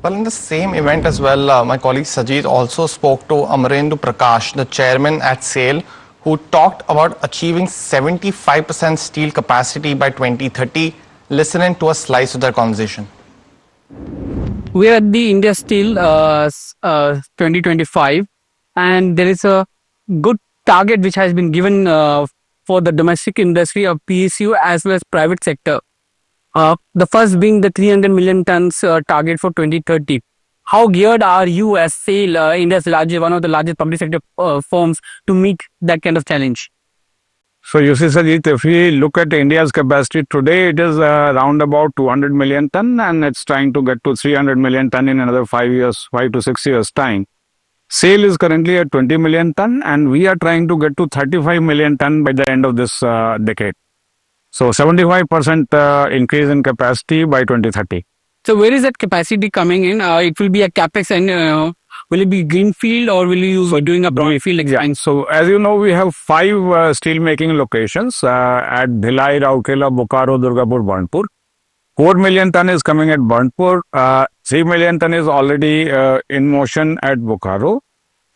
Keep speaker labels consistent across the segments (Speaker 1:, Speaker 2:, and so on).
Speaker 1: Well, in the same event as well, my colleague Sajid also spoke to Amarendu Prakash, the chairman at SAIL, who talked about achieving 75% steel capacity by 2030. Listen in to a slice of their conversation.
Speaker 2: We are at the India Steel 2025, and there is a good target which has been given for the domestic industry of PSU as well as private sector. The first being the 300 million tons target for 2030. How geared are you as SAIL, India's largest, one of the largest public sector firms, to meet that kind of challenge?
Speaker 3: So you see, Sajit, if we look at India's capacity today, it is around about 200 million ton, and it's trying to get to 300 million ton in another 5 to 6 years time. SAIL is currently at 20 million ton, and we are trying to get to 35 million ton by the end of this decade. So 75% increase in capacity by 2030.
Speaker 2: So where is that capacity coming in? It will be a capex, and will it be greenfield or will you be doing a brownfield expansion?
Speaker 3: So as you know, we have 5 steel making locations at Bhilai, Rourkela, Bokaro, Durgapur, Burnpur. 4 million ton is coming at Burnpur. 3 million ton is already in motion at Bokaro.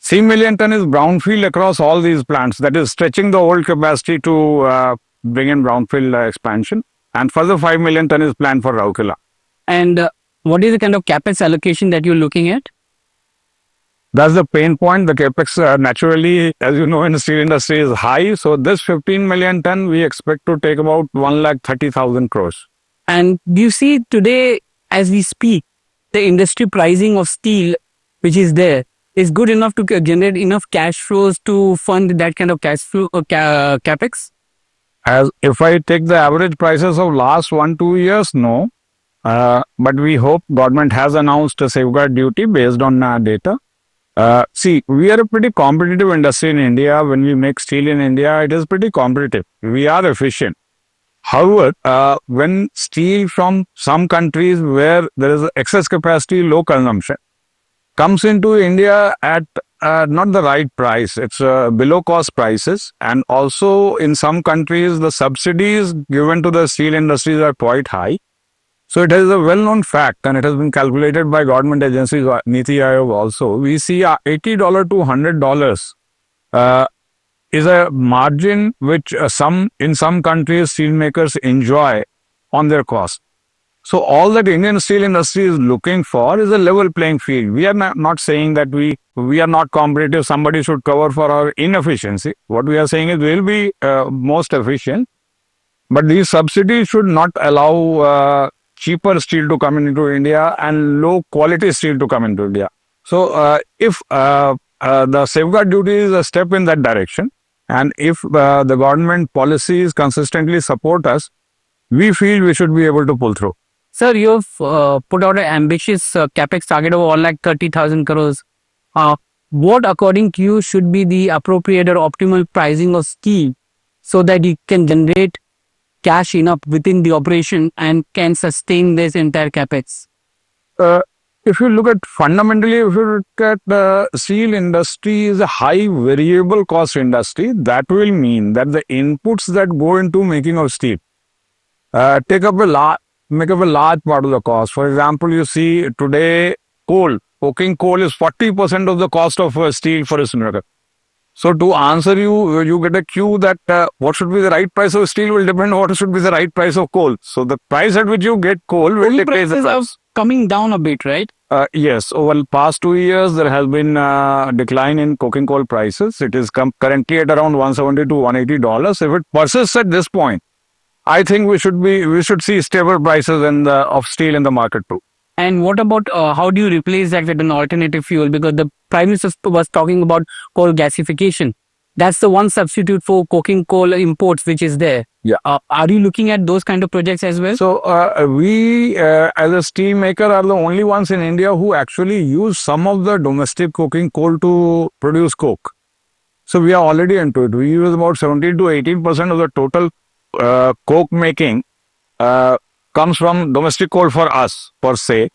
Speaker 3: 3 million ton is brownfield across all these plants. That is stretching the old capacity to bring in brownfield expansion. And further 5 million ton is planned for Rourkela.
Speaker 2: And what is the kind of capex allocation that you're looking at?
Speaker 3: That's the pain point. The capex naturally, as you know, in the steel industry is high. So this 15 million ton, we expect to take about 1,30,000 crores.
Speaker 2: And do you see today, as we speak, the industry pricing of steel, which is there, is good enough to generate enough cash flows to fund that kind of cash flow capex?
Speaker 3: As if I take the average prices of last 1-2 years, no. But we hope government has announced a safeguard duty based on data. See, we are a pretty competitive industry in India. When we make steel in India, it is pretty competitive. We are efficient. However, when steel from some countries where there is excess capacity, low consumption, comes into India at not the right price, it's below cost prices. And also in some countries, the subsidies given to the steel industries are quite high. So it is a well-known fact, and it has been calculated by government agencies, Niti Aayog also. We see $80 to $100 is a margin which in some countries steelmakers enjoy on their cost. So all that Indian steel industry is looking for is a level playing field. We are not saying that we are not competitive. Somebody should cover for our inefficiency. What we are saying is we will be most efficient, but these subsidies should not allow cheaper steel to come into India and low quality steel to come into India. So if the safeguard duty is a step in that direction, and if the government policies consistently support us, we feel we should be able to pull through.
Speaker 2: Sir, you've put out an ambitious capex target of 1,30,000 crores. What, according to you, should be the appropriate or optimal pricing of steel so that you can generate cash enough within the operation and can sustain this entire capex?
Speaker 3: If you look at fundamentally, if you look at the steel industry is a high variable cost industry, that will mean that the inputs that go into making of steel make up a large part of the cost. For example, you see today coking coal is 40% of the cost of steel for a steelmaker. So to answer you get a cue that what should be the right price of steel will depend on what should be the right price of coal. So the price at which you get coal will dictate the price.
Speaker 2: Coming down a bit, right?
Speaker 3: Yes, over the past 2 years, there has been a decline in coking coal prices. It is currently at around $170 to $180. If it persists at this point, I think we should see stable prices of steel in the market too.
Speaker 2: And what about how do you replace that with an alternative fuel? Because the Prime Minister was talking about coal gasification. That's the one substitute for coking coal imports which is there.
Speaker 3: Yeah.
Speaker 2: Are you looking at those kind of projects as well?
Speaker 3: So we as a steel maker are the only ones in India who actually use some of the domestic coking coal to produce coke. So we are already into it. We use about 17 to 18% of the total coke making comes from domestic coal for us per se.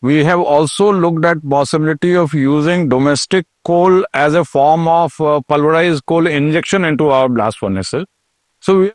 Speaker 3: We have also looked at possibility of using domestic coal as a form of pulverized coal injection into our blast furnaces. So